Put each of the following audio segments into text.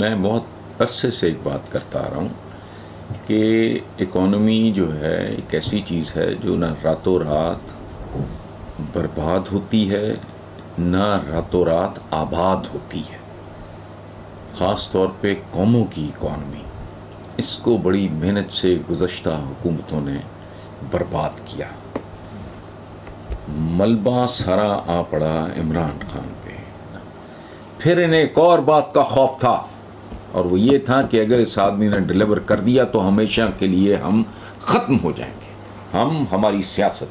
मैं बहुत अरसे से एक बात करता आ रहा हूँ कि इकॉनमी जो है एक ऐसी चीज़ है जो ना रातों रात बर्बाद होती है ना रातों रात आबाद होती है। ख़ास तौर पे कौमों की इकॉनमी, इसको बड़ी मेहनत से गुज़श्ता हुकूमतों ने बर्बाद किया। मलबा सारा आ पड़ा इमरान खान पे। फिर इन्हें एक और बात का खौफ था, और वो ये था कि अगर इस आदमी ने डिलीवर कर दिया तो हमेशा के लिए हम ख़त्म हो जाएंगे, हमारी सियासत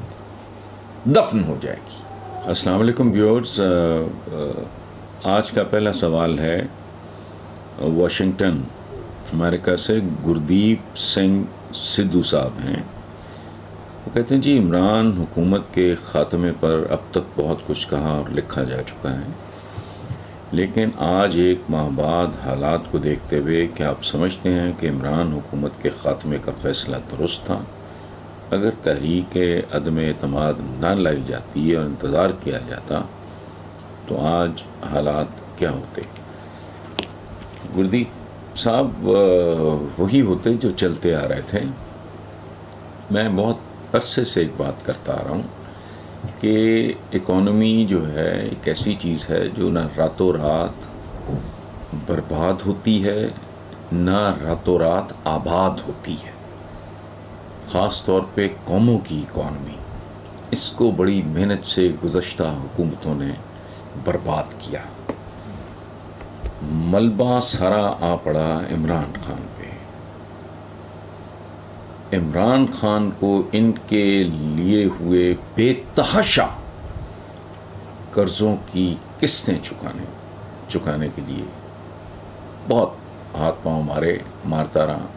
दफन हो जाएगी। अस्सलाम वालेकुम व्यूअर्स, आज का पहला सवाल है वाशिंगटन अमेरिका से गुरदीप सिंह सिद्धू साहब हैं। वो कहते हैं जी, इमरान हुकूमत के ख़ात्मे पर अब तक बहुत कुछ कहा और लिखा जा चुका है, लेकिन आज एक माह बाद हालात को देखते हुए क्या आप समझते हैं कि इमरान हुकूमत के ख़ात्मे का फ़ैसला दुरुस्त था? अगर तहरीक अदम एतमाद ना लाई जाती और इंतज़ार किया जाता तो आज हालात क्या होते? गुरदीप साहब वही होते जो चलते आ रहे थे। मैं बहुत अरसे से एक बात करता आ रहा हूँ कि इकॉनमी जो है एक ऐसी चीज़ है जो ना रातों रात बर्बाद होती है ना रातों रात आबाद होती है। ख़ास तौर पे कौमों की इकॉनमी, इसको बड़ी मेहनत से गुज़श्ता हुकूमतों ने बर्बाद किया। मलबा सारा आ पड़ा इमरान खान पे। इमरान खान को इनके लिए हुए बेतहाशा कर्ज़ों की किस्तें चुकाने के लिए बहुत हाथ पांव मारता रहा।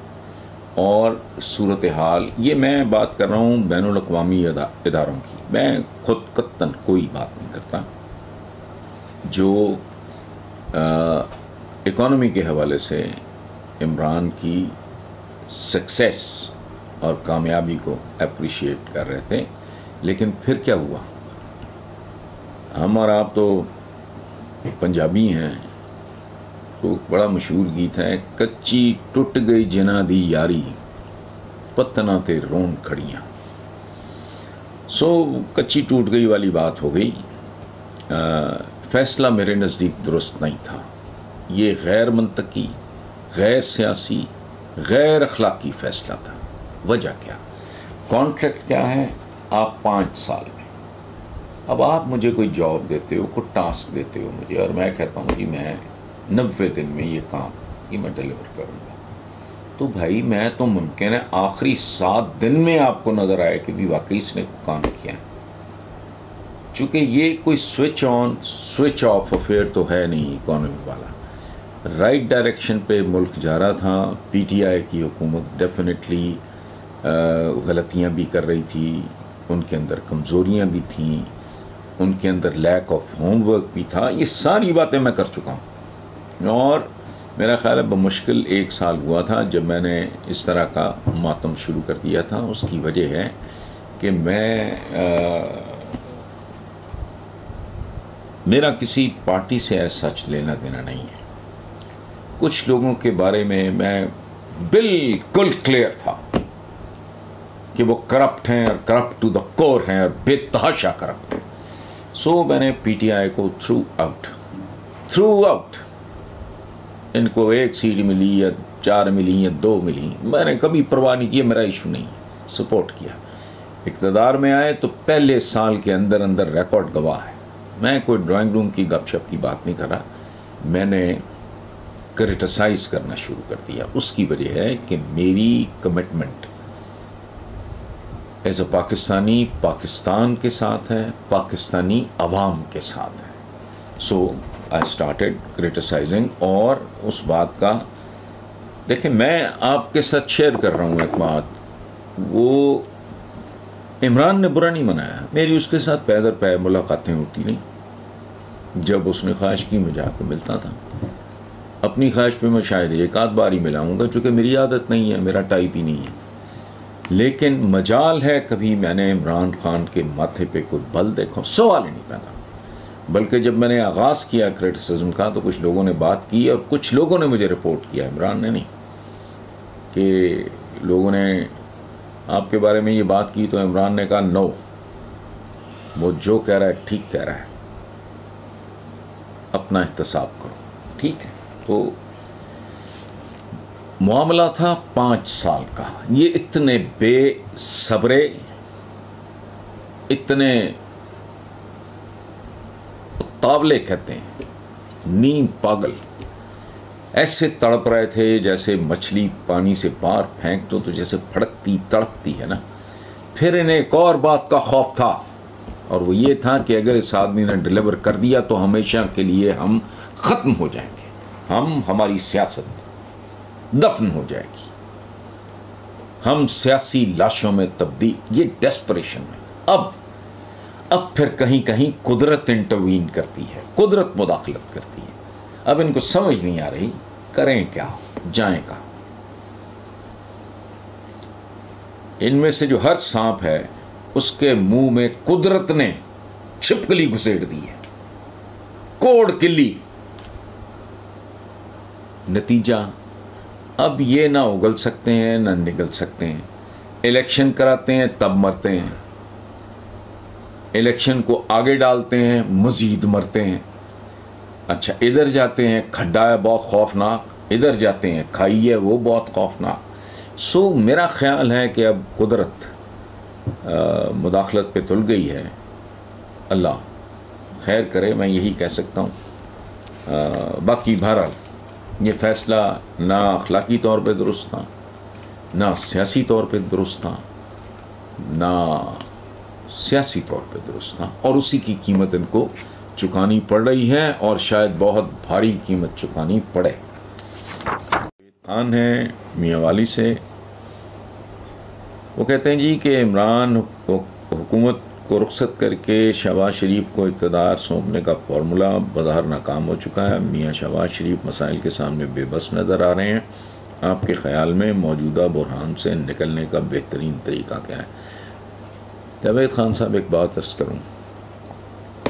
और सूरत हाल, ये मैं बात कर रहा हूँ बैनुल अक़वामी इदारों की, मैं खुद कत्तन कोई बात नहीं करता। जो इकॉनमी के हवाले से इमरान की सक्सेस और कामयाबी को अप्रिशिएट कर रहे थे, लेकिन फिर क्या हुआ? हम और आप तो पंजाबी हैं, तो बड़ा मशहूर गीत है, कच्ची टुट गई जिना दी यारी पत्तना ते रोन खड़ियाँ। कच्ची टूट गई वाली बात हो गई। फ़ैसला मेरे नज़दीक दुरुस्त नहीं था। ये गैर मंतकी, गैर सियासी, गैर अखलाकी फ़ैसला था। वजह क्या? कॉन्ट्रैक्ट क्या है? आप 5 साल में, अब आप मुझे कोई जॉब देते हो, कोई टास्क देते हो मुझे, और मैं कहता हूँ कि मैं 90 दिन में ये काम ये मैं डिलीवर करूँगा, तो भाई मैं तो मुमकिन है आखिरी 7 दिन में आपको नज़र आए कि भी वाकई इसने काम किया है। चूँकि ये कोई switch on switch off affair तो है नहीं इकॉनमी वाला। राइट डायरेक्शन पे मुल्क जा रहा था। पीटीआई की हुकूमत डेफिनेटली गलतियाँ भी कर रही थी, उनके अंदर कमज़ोरियाँ भी थीं, उनके अंदर लैक ऑफ होमवर्क भी था। ये सारी बातें मैं कर चुका हूँ, और मेरा ख़्याल है बमुश्किल 1 साल हुआ था जब मैंने इस तरह का मातम शुरू कर दिया था। उसकी वजह है कि मेरा किसी पार्टी से सच लेना देना नहीं है। कुछ लोगों के बारे में मैं बिल्कुल क्लियर था कि वो करप्ट हैं, और करप्ट टू द कोर हैं, और बेतहाशा करप्ट हैं। मैंने पीटीआई को थ्रू आउट इनको 1 सीट मिली या 4 मिली या 2 मिली, मैंने कभी परवाह नहीं की, मेरा इशू नहीं, सपोर्ट किया। इक़्तिदार में आए तो पहले साल के अंदर रिकॉर्ड गवाह है। मैं कोई ड्राइंग रूम की गपशप की बात नहीं कर रहा, मैंने क्रिटिसाइज़ करना शुरू कर दिया। उसकी वजह है कि मेरी commitment as a Pakistani Pakistan के साथ है, पाकिस्तानी अवाम के साथ है। आई स्टार्टेड क्रिटिसाइजिंग, और उस बात का देखिए, मैं आपके साथ शेयर कर रहा हूँ एक बात। वो इमरान ने बुरा नहीं मनाया, मेरी उसके साथ पैदर पै मुलाकातें होती नहीं। जब उसने ख्वाहिश की मैं जाकर मिलता था। अपनी ख्वाहिश पे मैं शायद 1 आध बार ही मिलाऊंगा, चूँकि मेरी आदत नहीं है, मेरा टाइप ही नहीं है। लेकिन मजाल है कभी मैंने इमरान खान के माथे पे कोई बल देखा, सवाल ही नहीं पैदा। बल्कि जब मैंने आगाज़ किया क्रिटिसिज्म का तो कुछ लोगों ने बात की और कुछ लोगों ने मुझे रिपोर्ट किया, इमरान ने नहीं, कि लोगों ने आपके बारे में ये बात की तो इमरान ने कहा नो, वो जो कह रहा है ठीक कह रहा है, अपना एहतसाब करो। ठीक है, तो मामला था 5 साल का। ये इतने बेसब्रे, इतने तावले कहते हैं, नींद पागल, ऐसे तड़प रहे थे जैसे मछली पानी से बाहर फेंक दो तो जैसे फड़कती तड़पती है ना। फिर इन्हें एक और बात का खौफ था, और वो ये था कि अगर इस आदमी ने डिलीवर कर दिया तो हमेशा के लिए हम ख़त्म हो जाएंगे, हमारी सियासत दफन हो जाएगी, हम सियासी लाशों में तब्दील। ये डेस्परेशन में अब फिर कहीं कहीं कुदरत इंटरवीन करती है, कुदरत मुदाखलत करती है। अब इनको समझ नहीं आ रही करें क्या, जाएं कहाँ। इनमें से जो हर सांप है उसके मुंह में कुदरत ने छिपकली घुसेड़ दी है, कोड़ किल्ली। नतीजा अब ये ना उगल सकते हैं ना निगल सकते हैं। इलेक्शन कराते हैं तब मरते हैं, इलेक्शन को आगे डालते हैं मजीद मरते हैं। अच्छा, इधर जाते हैं खड्डा है बहुत खौफनाक, इधर जाते हैं खाई है वो बहुत खौफनाक। सो मेरा ख्याल है कि अब कुदरत मुदाखलत पे तुल गई है। अल्लाह खैर करे, मैं यही कह सकता हूँ। बाकी बहरहाल ये फ़ैसला ना अखलाकी तौर पे दुरुस्त था, ना सियासी तौर पे दुरुस्त था, ना सियासी तौर पे दुरुस्त था, और उसी की कीमत इनको चुकानी पड़ रही है, और शायद बहुत भारी कीमत चुकानी पड़े। खान है मियाँ वाली से, वो कहते हैं जी कि इमरान हुकूमत को रुखसत करके शहबाज शरीफ को इक़्तिदार सौंपने का फार्मूला बज़ाहिर नाकाम हो चुका है। मियाँ शहबाज शरीफ मसाइल के सामने बेबस नज़र आ रहे हैं। आपके ख़्याल में मौजूदा बुरहान से निकलने का बेहतरीन तरीका क्या है? जावेद खान साहब, एक बात अर्ज़ करूँ,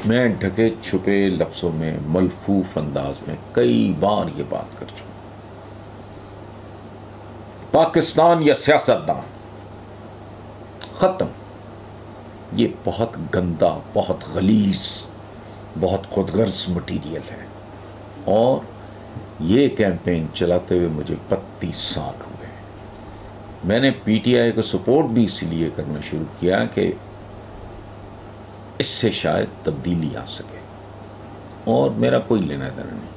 मैं ढके छुपे लफ्ज़ों में मलफूफ अंदाज में कई बार ये बात कर चुका। पाकिस्तान या सियासतदान ख़त्म। ये बहुत गंदा, बहुत गलीज़, बहुत खुदगर्ज मटीरियल है, और ये कैंपेन चलाते हुए मुझे 32 साल हुए। मैंने पीटीआई को सपोर्ट भी इसलिए करना शुरू किया कि इससे शायद तब्दीली आ सके, और मेरा कोई लेना देना नहीं,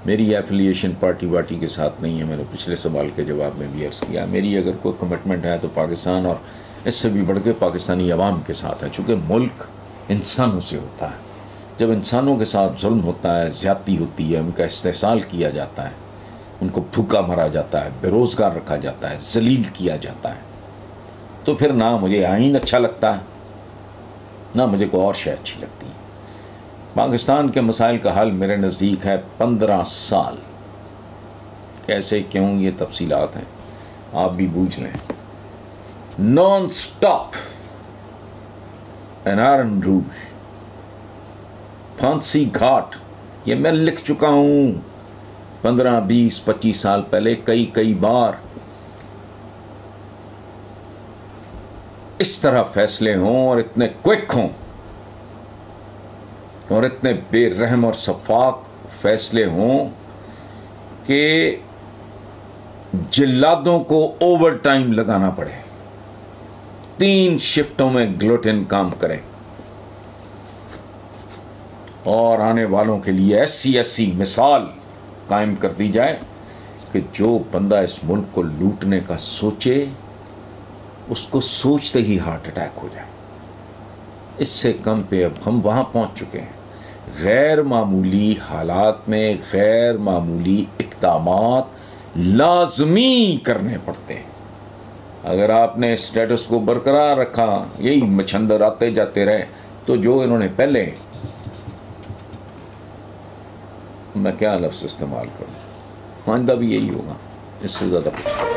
मेरी एफिलिएशन पार्टी वार्टी के साथ नहीं है। मैंने पिछले सवाल के जवाब में भी अर्ज़ किया, मेरी अगर कोई कमिटमेंट है तो पाकिस्तान और इससे भी बढ़ के पाकिस्तानी अवाम के साथ है, चूँकि मुल्क इंसानों से होता है। जब इंसानों के साथ जुल्म होता है, ज़्यादती होती है, उनका इस्तेसाल किया जाता है, उनको भूखा मरा जाता है, बेरोज़गार रखा जाता है, जलील किया जाता है, तो फिर ना मुझे आइन अच्छा लगता है, ना मुझे कोई और शय अच्छी लगती है। पाकिस्तान के मसाइल का हल मेरे नज़दीक है 15 साल। कैसे क्यों, ये तफसीलात हैं, आप भी बूझ लें। नॉन स्टॉप एनआरएन रूज, फांसी घाट, ये मैं लिख चुका हूँ 15, 20, 25 साल पहले कई बार। इस तरह फैसले हों और इतने क्विक हों और इतने बेरहम और शफाक फैसले हों कि जिल्लादों को ओवर टाइम लगाना पड़े, 3 शिफ्टों में ग्लूटेन काम करे, और आने वालों के लिए ऐसी मिसाल कायम कर दी जाए कि जो बंदा इस मुल्क को लूटने का सोचे उसको सोचते ही हार्ट अटैक हो जाए। इससे कम पे अब हम वहाँ पहुँच चुके हैं। गैर मामूली हालात में गैर मामूली इक़दामात लाज़मी करने पड़ते हैं। अगर आपने स्टेटस को बरकरार रखा, यही मछंदर आते जाते रहे, तो जो इन्होंने पहले, मैं क्या लफ्ज़ इस्तेमाल करूँ, आइंदा भी यही होगा, इससे ज़्यादा कुछ